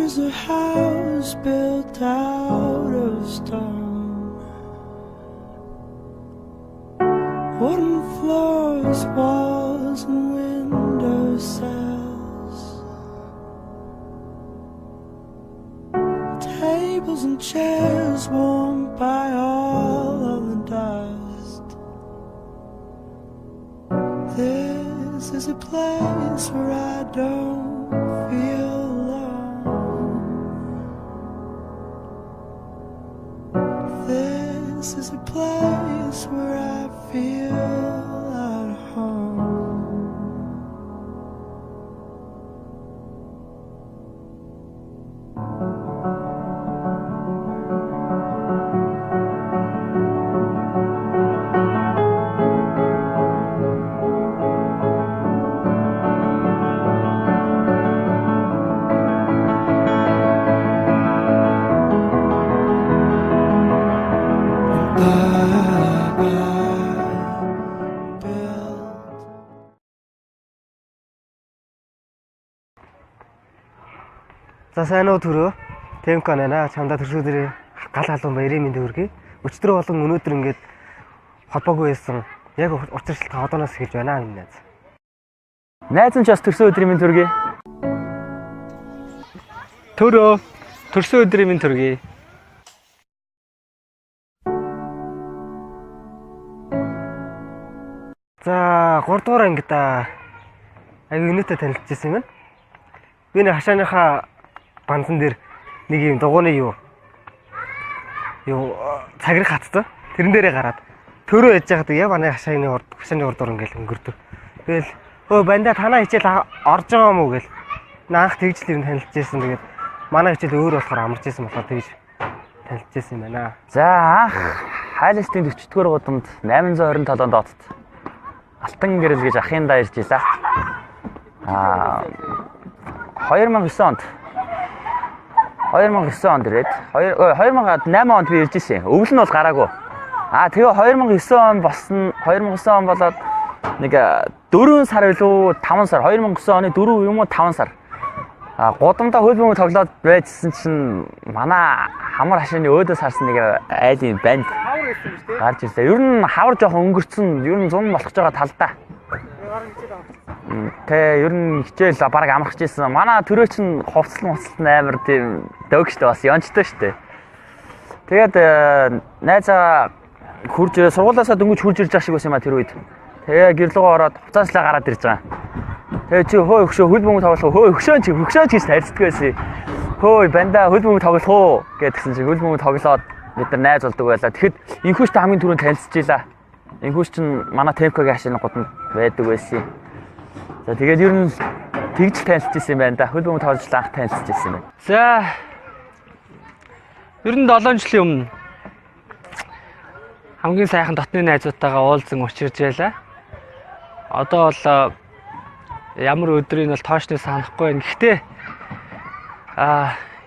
There's a house built out of stone, wooden floors, walls and window sills, tables and chairs warmed by all of the dust. This is a place where I don't feel alone. This is a place where I feel at home. За сайн уу түрөө Темко нана чамда төрсөдрийн гал халуун баярын мэнд хүргэе. Өчтөр болон өнөөдөр ингээд холбоогүй байсан. Яг учир шалтгаан одооноос эхэлж байна энэ найз. Найз нь ч бас төрсөн өдрийн мэнд хүргэе. Төрөө төрсөн өдрийн мэнд хүргэе. За 3 дугаар ангид аягүй өнөөтэй танилцчихсан юм байна. Би нэг хашааныхаа бандан дээр нэг юм дугууны юу цагрыг хатсан. Тэрэн дээрээ гараад төрөө яж байгаад яа манай хашааны урд ингээл өнгөрдөв. Тэгэл өө банда танаа хичээл орж байгаа юм уу гэл наах тэгжл юм танилцчихсан. Тэгээд манай хичээл өөр болохоор амарч ирсэн болохоор тэгж танилцчихсан юм байна. За анх хайлтын 40-р гудамд 827 дооцт Алтан гэрэл гэж ахын даа ирж илаа. 2009 онд ирээд 2008 онд би ирж ирсэн. Өвөл нь бол гараагүй. Тэгээ 2009 он болсон 2009 он болоод нэг 4 сар илүү 5 сар 2009 оны 4 юм уу 5 сар. Гудамдаа хөл бөмбөг тоглоод байжсэн чинь манай хамар хашааны өөдөөс харсан нэг айлын банд гарч ирлээ. Ер нь хавар жоохон өнгөрцөн, ер нь 100 болох байгаа талдаа. Тэ ер нь хичээл бараг амарч ирсэн. Манай төрөө чинь хувцлан амар тийм дөөгчтэй бас янчтай штэ. Тэгээд найзаа хурж сургуулаасаа дөнгөж хурж ирж байгаа шиг байсан юм тэр үед. Тэгээ гэрлэгөө ороод хуцааслаа гараад ирж байгаа. Тэгээ чи хөө өгшөө хөл бөмбөг тоглох хөө өгшөө гэж тарьцдаг байсан. Хөөе банда хөл бөмбөг тоглох уу гэдгсэн чи хөл бөмбөг тоглоод бид нар найз болдог байлаа. Тэгэхэд инхүүштэй хамгийн түрүүнд танилцчихлаа. Инхүүш чинь манай Темкогийн хашааны гудамд байдаг байсан. За тэгээд ер нь тэгж танилцчихсан юм байна да. Хөл бөмбөг тоглож анх танилцчихсан юм байна. За ер нь 7 жилийн өмнө хамгийн сайхан дотны найзуудтайгаа уулзсан учирж байлаа. Одоо бол ямар өдрийг бол тоочны санахгүй байна. Гэхдээ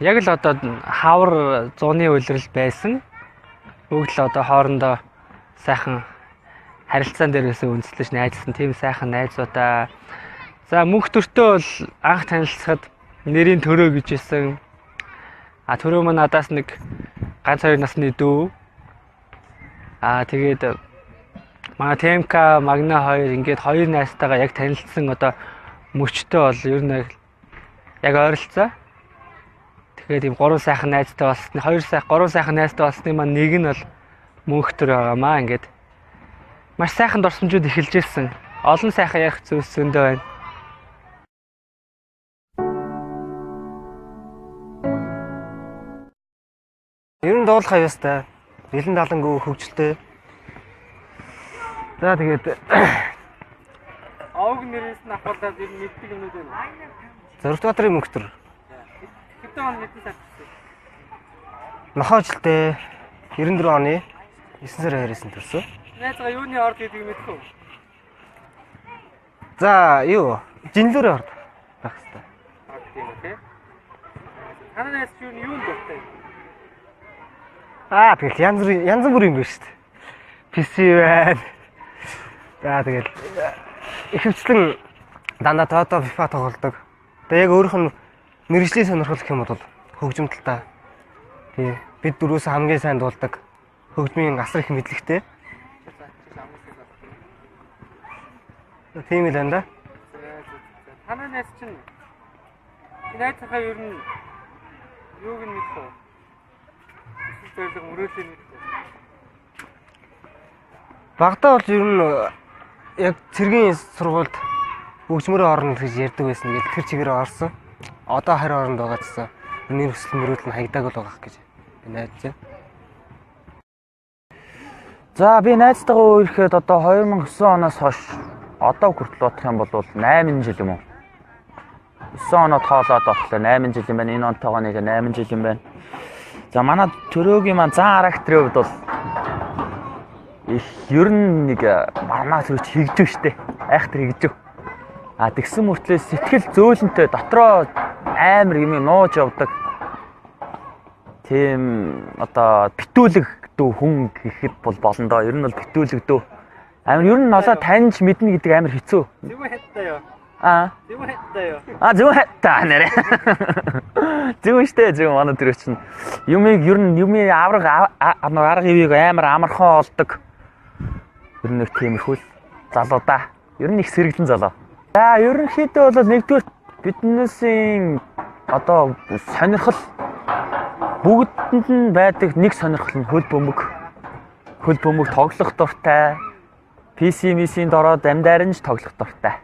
яг л одоо хавар 100-ны үйлрэл байсан. Бүгд л одоо хоорондоо сайхан харилцаан дээрээс үндэслэж найзсан тийм сайхан найзуудаа. За мөнх төртөө бол анх танилцахад нэрийн төрөө гэж хэлсэн. Төрөө маань надаас нэг ганц 2 насны дүү. Тэгээд манай Темка, Магна 2 ингээд 2 найзтайгаа яг танилцсан одоо мөчтөө бол ер нь яг ойролцоо. Тэгээд ийм 3 сайхан найзтай болсны 3 сайхан найзтай болсны маань нэг нь бол мөнх төр байгаамаа ингээд маш сайхан дурсамжууд эхэлж ирсэн. Олон сайхан ярих зүйлс зөндөө байна. Ер нь дуулах аюустай. Бэлэн далангүй хөвгчлээ. За тэгээд Овг нэрээс нь авахлаад ер нь мэддэг юмнууд байна. Зоригтбаатарын мөнхтөр. Хэдэн он мэдэн сарчсан. Нохоожилтэй 94 оны 9 сарын 2-нд төрсөн. Найзгаа юуны орд гэдгийг мэдэх үү? За юу? Жинлүүрээ орд байх хэвээр. Тийм үү те. Танай найз юунд дуртай? Тэгэл янз бүрийн юм байна шүү дээ. PC байна. За тэгэл ихэвчлэн дандаа FIFA тоглодог. Тэгээ яг өөрийнх нь мэрэгжлийн сонирхол гэх юм бол хөгжимталтай. Тий. Бид дөрөөс хамгийн сайн дуулдаг. Хөгжмийн асар их мэдлэгтэй. Тийм л байна да. Танай найз чинь найзынхаа ер нь юуг нь мэдэх үү? Зөвлөг мөрөөдлийн мэдэх үү? Багтаа бол ер нь яг цэргийн сургуульд хөгжмөрөө орно гэж ярьдаг байсан. Тэгэл тэр чигээр орсон. Одоо харин оронд байгаа гэсэн. Миний хүсэл мөрөөдөл нь хаягдааг л байгаа гэж би найдаж байна. За би найзтайгаа ирэхэд одоо 2009 оноос хойш одоо хүртэл бодох юм бол 8 жил юм уу? 9 оноо тоолоод болохоор 8 жил юм байна. Энэ онтойгоо нэг 8 жил юм байна. За манай төрөөгийн маань зан характерын хувьд бол их ер нь нэг манай төрөч хигжв штэ. Айхтар хигжв. А тэгсэн мөртлөө сэтгэл зөөлөнтэй дотроо амар юм нууж явдаг. Тийм одоо битүүлэг дүү хүн гэхэд бол болно доо. Ер нь бол битүүлэг дүү. Амар ер нь нолоо таньж мэднэ гэдэг амар хэцүү. Зөв хаттай юу? Зөв хаттай нэрэ. Зөв штэ зөв манай төрөч чинь юмыг ер нь юмын арга ивийг амар амархан олдог. Ер нь нэг тиймэрхүү залуу да. Ер нь их сэргэлэн залуу. За ерөнхийдөө бол нэгдүгээр биднээсийн одоо сонирхол бүгдэнд нь байдаг нэг сонирхол нь хөл бөмбөг. Хөл бөмбөг тоглох дуртай. PC-ийн дороод амьдарч тоглох дуртай.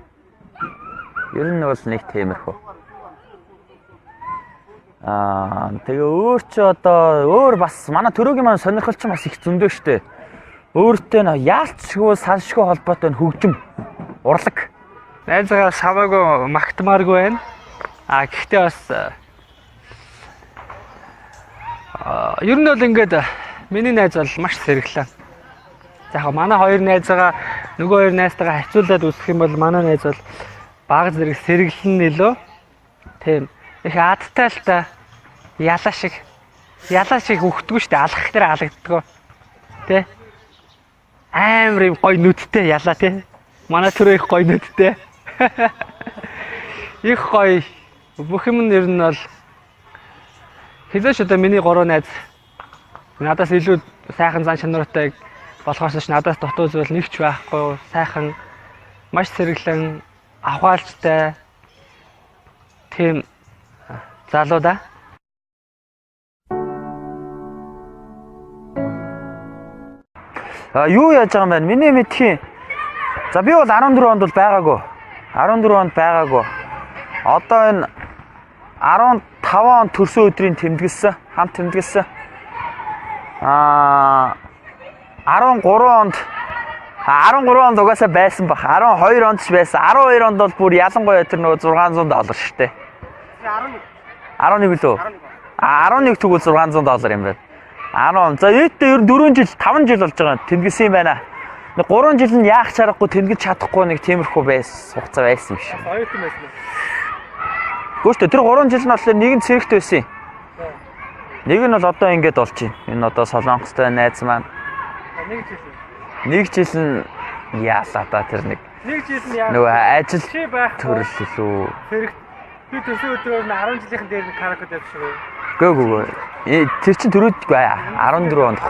Ер нь бол нэг тиймэрхүү. Тэгээ өөр чи одоо өөр бас манай төрөөгийн маань сонирхол ч бас их зөндөө штэ. Өөртөө яалцгүй салшгүй холбоотой хөгжим, урлаг. Найзгаа саваагүй магтмааргүй байна. Гэхдээ бас ер нь бол ингээд миний найз бол маш сэргэлэн. За яг манай хоёр найзгаа нөгөө хоёр найзтайгаа хацуулаад үзэх юм бол манай найз бол баг зэрэг сэргэлэн нэлөө. Тийм. Их адтай л та ялаа шиг өгдөггүй шүү дээ. Алах дээр алагддаг. Тэ? Амар юм гоё нүдтэй ялаа тэ. Манай төрөө их гоё нүдтэй. Их гоё. Бүх юм нь ер нь бол хэлээш одоо миний гурван найз надаас илүү сайхан зан чанартай болохоос ч надаас дутуу зүйл нэг ч байхгүй. Сайхан маш сэргэлэн авахалжтай тийм залуу да. Юу яаж байгаа юм бэ? Миний мэдхийн. За би бол 14 онд бол байгаагүй. 14 онд байгаагүй. Одоо энэ 15 он төрсөн өдрийн тэмдэглэсэн, хамт тэмдэглэсэн. 13 онд угаасаа байсан баг. 12 онд ч байсан. 12 онд бол бүр ялангуяа тэр нөгөө $600 шүү дээ. 11 лөө. 11 тэгвэл $600 юм байна. 10. За ээдтэй ер нь 4 жил, 5 жил болж байгаа тэмдэглэсэн юм байна. 3 жил нь яах чаргагүй тэмдэглэж чадахгүй нэг тиймэрхүү хугацаа байсан юм шиг. Оюутан байсан уу? Гүштэй тэр 3 жил нь болохоор нэг нь цэрэгт байсан. Нэг нь бол одоо ингэж болж байна. Энэ одоо Солонгостой найз маань. Нэг жил нь яалаа та тэр нэг. Нэг жил нь яа. Нөгөө ажил Чи байх төрөллөө. Цэрэгт би төсөө өдрөөр нь 10 жилийн дээр нэг каракод явчихсан. Гөө. Тэр чин төрөөдгүй 14 онд.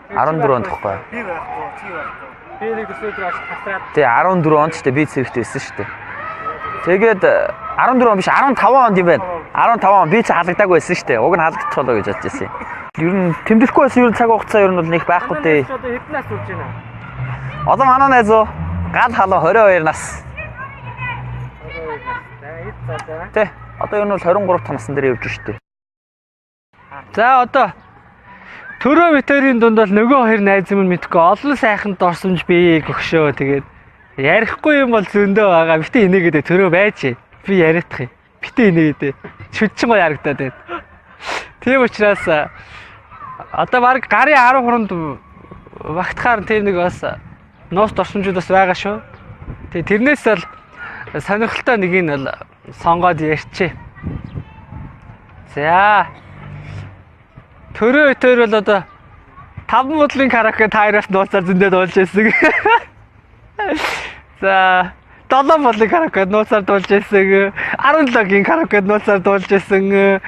14 онд тахгүй. Би байхгүй, чи байхгүй. Би нэг төсөө өдрөө хасраад. Тий 14 онд ч би цэрэгт байсан шүү дээ. Тэгээд 14 он биш 15 онд юм байна. 15 он би ч халагдаагүй байсан шүү дээ. Уг нь халагдчих болоо гэж бодож байсан. Ер нь тэмдэглэхгүй байсан ер нь цаг хугацаа ер нь бол нэг байхгүй дээ. Одоо хэдэн нас үрж байна? Одоо манай найз уу гал халуу 22 нас. 22 нас. За. Тий. Одоо ер нь бол 23 насн дээр явж шүү дээ. За одоо төрөө ветерийн дунд бол нөгөө хоёр найз минь мэдгүй олон сайханд орсомж би гөгшөө. Тэгээд ярихгүй юм бол зөндөө байгаа. Битээ инээгээд төрөө байж. Би яриадах юм. Битээ инээгээд. Шүдчин гоо ярагдаад байна. Тийм учраас одоо баг гарын 10 хуранд багтахаар тийм нэг бас нуус дурсамжууд бас байгаа шүү. Тэгээ тэрнээс бол сонирхолтой нэг нь бол сонгоод ярьчээ. За. Төрөө ветер бол одоо 5 муудлын караоке таараас нууцаар зөндөө дуулж байсан. За 7 болын караокед нууцаар дуулж байсан. 17-гийн караокед нууцаар дуулж байсан.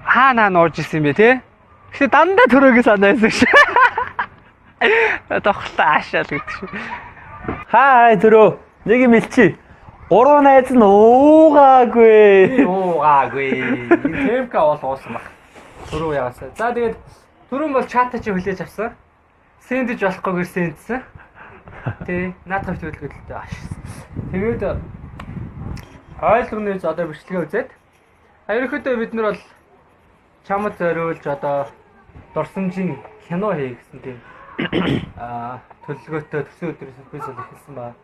Хаана нууж исэн юм бэ те? Гэхдээ дандаа төрөөгийн санаа байсан ш. Тохлоо аашаал гэдэг ш. Хай төрөө. Нэг юм илчи. 3 найз нь уугаагүй. Энэ ТМК бол уусан баг. Төрөө яасан. За тэгээд түрүүн бол чатаа чи хүлээж авсан. Сэндэж болохгүйгээр сэндсэн. Тэ наадах төлөвлөлтөд аашсан. Тэгээд ойлгоны одоо бичлэгээ үзээд ерөнхийдөө бид нар бол чамд зориулж одоо дурсамжийн кино хий гэсэн тийм төлөвлөгөөтэй төсөө өдрөөс бис бол ихэлсэн ба.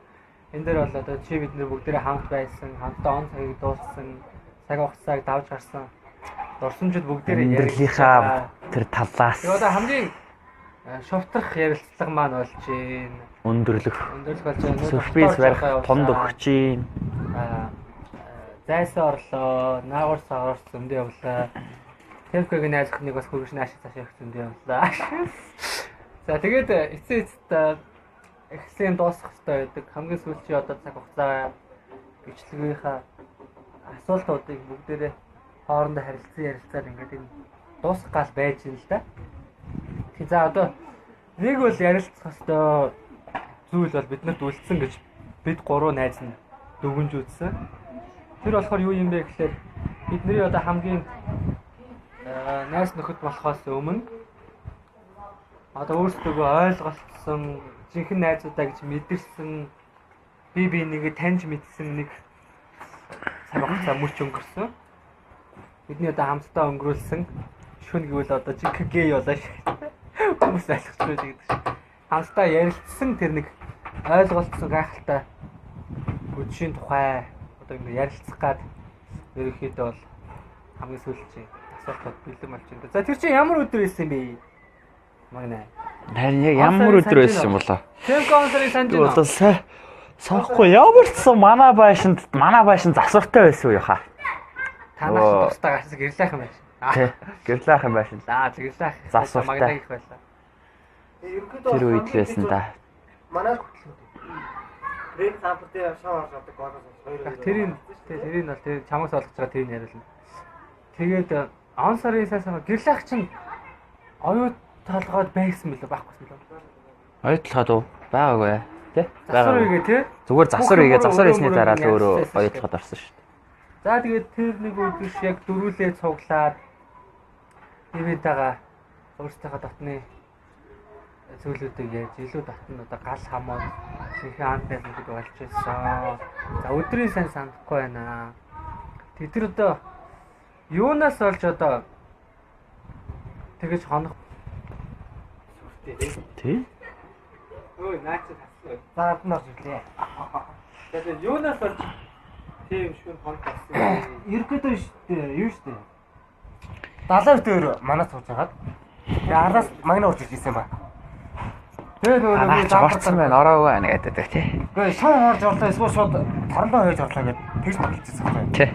Энэ дээр бол одоо чи бид нар бүгдээрээ хамт байсан, хамтдаа он цагийг дууссан, цаг хугацааг давж гарсан. Дурсамжууд бүгдээрээ амьдралынхаа тэр талаас тэгээд одоо хамгийн шовтрох ярилцлага маань болж байна. өндөрлөх Өндөрлөх болж байна. сюрприз барих тонд өгч юм. Зайсан орлоо, наагур сагарч зөндөө явлаа. Темпкгийн найз охиныг бас хөргөж нааш цааш явах зөндөө явлаа. За тэгээд эцээст эхлэн дуусгах хэрэгтэй байдаг. Хамгийн сүүлчийн одоо цаг хугацаа бичлэгийнхаа асуултуудыг бүгдээрээ хоорондоо ярилцаад ингээд энэ дуусгах гал байж юм л да. За одоо нэг бол ярилцах хэвээр зүйл бол биднэрт үлдсэн гэж бид 3 найз нь дүгнж үзсэн. Тэр болохоор юу юм бэ гэхээр бидний одоо хамгийн найз нөхөд болохоос өмнө одоо өөрсдөө ойлголцсон жинхэнэ найзуудаа гэж мэдэрсэн би нэгэ таньж мэдсэн нэг цаг хугацаа мөч өнгөрсөн. Бидний одоо хамтдаа өнгөрүүлсэн шүн гэвэл одоо жинхэнэ гей болоо ш. Хүмүүс ойлгохгүй гэдэг шиг. Хамтдаа ярилцсан тэр нэг ойлголцсон гайхалтай үдшийн тухай одоо ингэ ярилцах гад ерөнхийдөө бол хамгийн сүүлчийн асуултууд бэлэн болж байна. За тэр чинь ямар өдөр байсан бэ? Магнаа. Харин яг ямар өдөр байсан юм болоо. Тэм консерийн санаж байна. Одоо санахгүй ямар ч сан манай байшин засвартай байсан уу яха. Танаас тустай гарсан гэрлэх юм байна. Тий. Гэрлэх юм байшин. За гэрлэх. Засвартай. Магнаа их байлаа. Тэр үед байсан да. Манай Рэд сампартын шоу ордог гоолос тэрийг бол тэр чамаас олгож байгаа тэрийг яриулна. Тэгээд он сарын сайхан гэрлэх чинь оюут толгойд байсан мөлөө байхгүй юм лөө. Оюутлахад уу? Байгаагүй. Тэ? Засвар үгээ тий? Зүгээр засвар хийсний дараа л өөрөө оюутлахад орсон шүү дээ. За тэгээд тэр нэг өдөр яг дөрүүлээ цуглаад ивэнтэйгээ өөрсдийнхөө дотны зүйлүүдийг яаж илүү татна одоо гал хамаа ихэнх анх байсан болж байсан. За өдрийн сайн санахгүй байна. Тэд нар одоо юунаас олж одоо тэгэж хонох Тий? ой наач тасгүй. зааднаар үлээ. Тэгээд юунаас олж тийм шүн хонох болсон. Ерөөдөө штэ юу штэ. 70 дээр манай сууж хагаад. Тэгээ араас магнаа урж ирсэн ба. Тэгээ нөгөө орцсон байна ороогүй байна гэдэг тий. Гэхдээ шон орж орлоо эсвэл шууд торлоо хойж орлоо гэдэг тэгж хэлчихсэн байхгүй. Тий.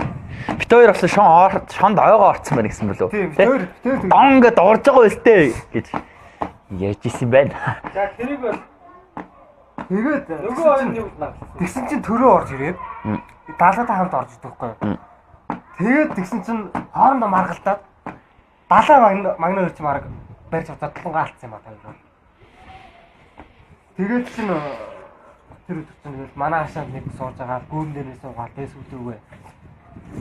Бит хоёр авсан шонд ойгоо орцсон байна гэсэн болов. Тийм бит Дон гэд орж байгаа үлтэй гэж ярьж исэн байна. За тэрийг бол тэгээд нөгөө хоёр нь юу нагласан. тэгсэн чинь төрөө орж ирээд даалгатаа хамт орж идэв байхгүй. Тэгээд тэгсэн чинь хоорондоо маргалтаад 70 магнаа өрч марг барьж аваад тулангаа алдсан юм аа таа. Тэгээд чинь тэр өдөр чинь манай хашаанд нэг сууж байгаа гүүн дээрээ суугаад дэс үлдээгүй.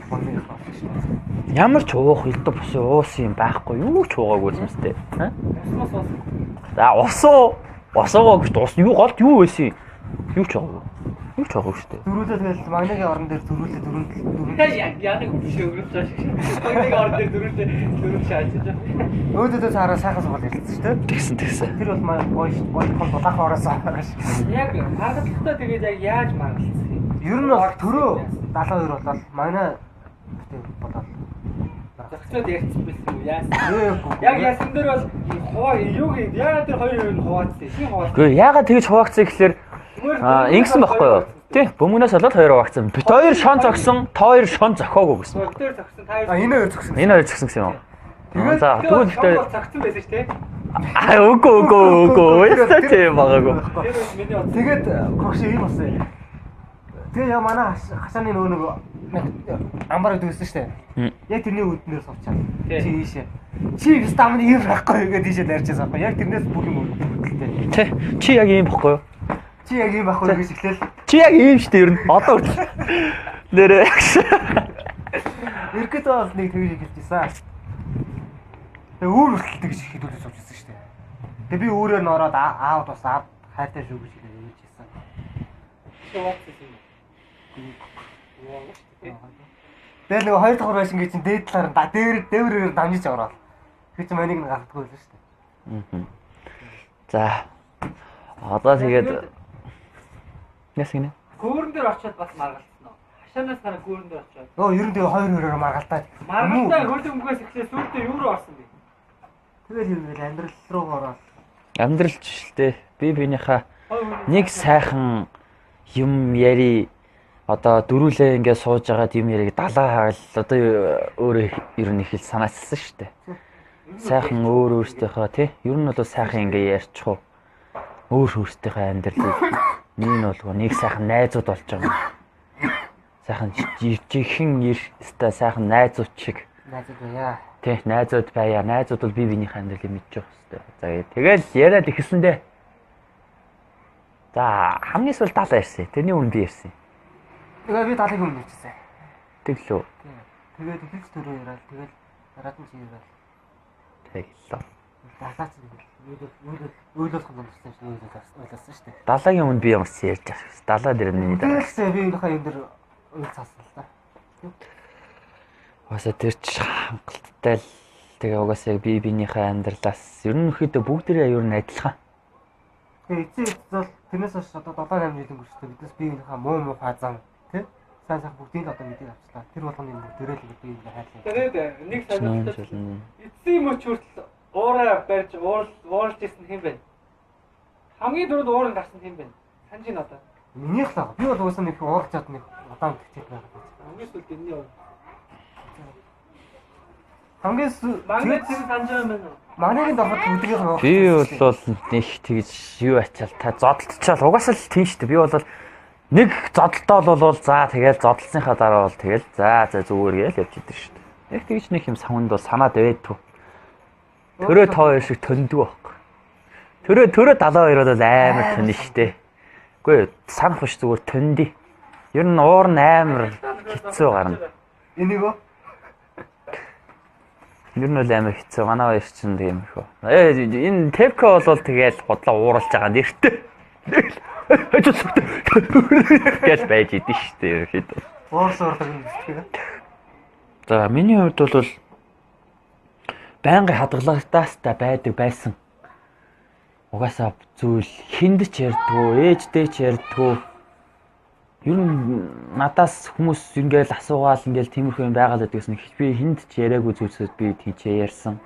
Магнаа их болсон шүү дээ. Ямар ч уух элдв бос уус юм байхгүй юу ч уугаагүй юм сте. За усоо гэж ус юу голд юу байсан юм? Юу ч уугаагүй. Юу ч уугаагүй штэ. Дөрүүлээ тэгэл магнагийн орон дээр дөрүүлээ. Яг биш өгөх цааш. Магнагийн орон дээр дөрүл шааж. Өөдөө цаараа сайхан сугал хэлсэн шүү дээ. Тэгсэн. Тэр бол маань гоё дулаахан ороосоо байгаа шүү. Яг хангалттай тэгээд яг яаж магалцсан юм? Ер нь бол төрөө 72 болол магнаа болол. Зохицоод ярьсан байсан уу? Яасан? Яг яасан дээр бол хуваа юу гээд яагаад тэр хоёр нь хуваацсан? Шин хуваацсан. Гэхдээ яагаад тэгж хуваацсан гэхэлэр ингэсэн байхгүй юу? Тий, бөмбөнөөс болоод хоёр хуваацсан. Бит хоёр шон зогсон, та хоёр шон зохиогүй гэсэн. Тэр зогсон та хоёр. Энэ хоёр зогсон. Энэ хоёр зогсон гэсэн юм. Тэгээд за тэгвэл бит зогсон байсан шүү дээ. үгүй. Ястаа тийм байгаагүй. Тэр миний тэгээд когш ийм болсон. Тэгээ яа манай хашааны нөгөө нэг амбар дүүсэн штэ. Яг тэрний үүднээр сувчаа. Чи ийшээ. Чи стамны юм байхгүй гэдэг ийшээ дайрчаасан байхгүй. Яг тэрнээс бүр юм үүдэлтэй. Тэ. Чи яг ийм бохгүй юу? Чи яг ийм байхгүй гэж ихлээл. Чи яг ийм штэ ер нь. Одоо хүртэл. Нэрээ. Иргэд бол нэг тэгж хэлжсэн. Тэгээ өөр хүртэл тэгж хэлүүлж сувчсан штэ. Тэгээ би өөрөөр нь ороод аав бас аав хайртай шүү гэж хэлжсэн. Тэгэл нэг хоёр давхар байшин гэж чинь дээд талаар дээврээр дамжиж ороод. Тэр чинь манийг галтгүй байлаа шүү дээ. За. Одоо тэгээд яс гинэ? Гүүрэн дээр очиод бас маргалцсан уу? Хашаанаас гараа гүүрэн дээр очиод. Ерөн дээр хоёр хоёроор маргалтаа. Маргалтай хөлбөмбөгөөс эхлээд сүүлдээ юу руу орсон бэ? Тэгэл юм л амьдрал руу ороод. Амьдралч л дээ. Би биенийхээ нэг сайхан юм яри одоо дөрүүлээ ингээд сууж агаад юм яриг далаа хаал одоо өөрөө ер нь их л санаачилсан шүү дээ. Сайхан өөр өөртөөхөө тий. Ер нь бол сайхан ингээд ярьчих уу. Өөр өөртөөхөө амьдралыг нэг нь бол нэг сайхан найзууд болж байгаа. Сайхан жихэн эртээ сайхан найзууд шиг. Найзууд яа. Тий, найзууд байя. Найзууд бол би биенийхээ амьдралыг мэдчих хэвээр. За тэгэл яриад ихэлсэндээ. За хамгийн сүүл далаа ирсэн. Тэрний өмнө би ирсэн. Тэгээ би далайг өмнө ирсэн. Тэглөө. Тэгээд ихэлж төрөө яриад тэгэл дараад нь чи яриад. Тэглөө. Далаач үйлдэл хандсан чинь ойлсон шүү дээ. Далайгийн өмнө би ямар ч ярьж байгаа шүү. Далаа дээр миний дараа. Тэгсэн би өнөхөө юм дээр уйл цаасан л да. Угаасаа тэр ч хангалттай л тэгээ угаасаа би биенийхээ амьдралаас ер нь ихэд бүгдээрээ ер нь адилхан. Тэгээ эцэг бол тэрнээс хойш одоо 7-8 жилийн гүрстэй бидээс биенийхээ муу хазан тий сайн сайхан бүгдийг одоо мэдээ авчлаа. Тэр болгоны бүгдээрээ л би ингээ хайрлаа. Тэгээд нэг санагдаж эцсийн мөч хүртэл уураа барьж уурлж ирсэн хэм бэ? Хамгийн дөрөв ууран гарсан хэм бэ? Санаж ин одоо. Минийх л би бол уусаа нэг уурлж чад нэг удаан тэгчээд байгаа. Хамгийн сүүлд энэний уу. Хамгийн манай тэр санаж байна уу? Манайгийн доход бүгдийг нь би бол нэг тэгж юу ачаал та зодтолчаал угаасаа л тийм шүү дээ. Би бол нэг зодтолтоо бол за тэгэл зодтолсныхаа дараа бол тэгэл за зүгээр гээл явж идэв шүү дээ. Яг тэгж нэг юм савнд бол санаад байдгүй. Төрөө тоо шиг төндөг байхгүй. Төрөө 72-од бол амар төн шүү дээ. Үгүй санах биш зүгээр төндий. Ер нь уур нь амар хэцүү гарна. энийг үү? Ер нь л амар хэцүү. Манай хоёр чинь тийм их. Энэ Тевка бол тэгээд бодлоо ууралж байгаа нэртэй. Гэл байж идэв шүү дээ ерөөхдөө. Уурсуурдаг юм байна. За миний хувьд бол байнгын хадгалагтаас та байдаг байсан. Угаасаа зүйл хүнд ч ярьдгүй, ээжтэй ч ярьдгүй. Ер нь надаас хүмүүс ингээл асуугаал ингээл тиймэрхүү юм байгаад байдгүйсэн. Би хүнд ч яриаггүй зүйлсүүд би тийчээ ярьсан.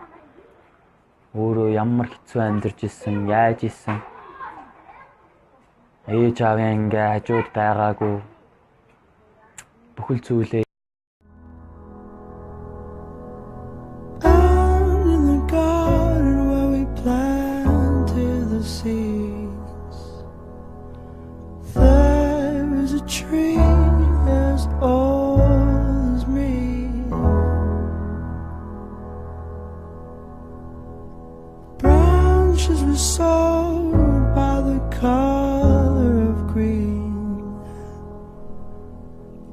Өөрөө ямар хэцүү амьдарч ирсэн, яаж ирсэн. Ээж аавын ингээ хажууд байгаагүй. Бүхэл зүйлээ Tree as old as me, branches were sold by the color of green.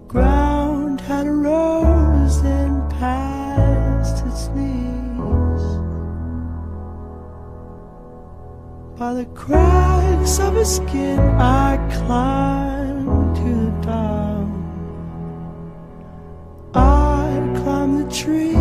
Ground had a rose and past its knees. By the cracks of his skin I climbed to the top. I climbed the tree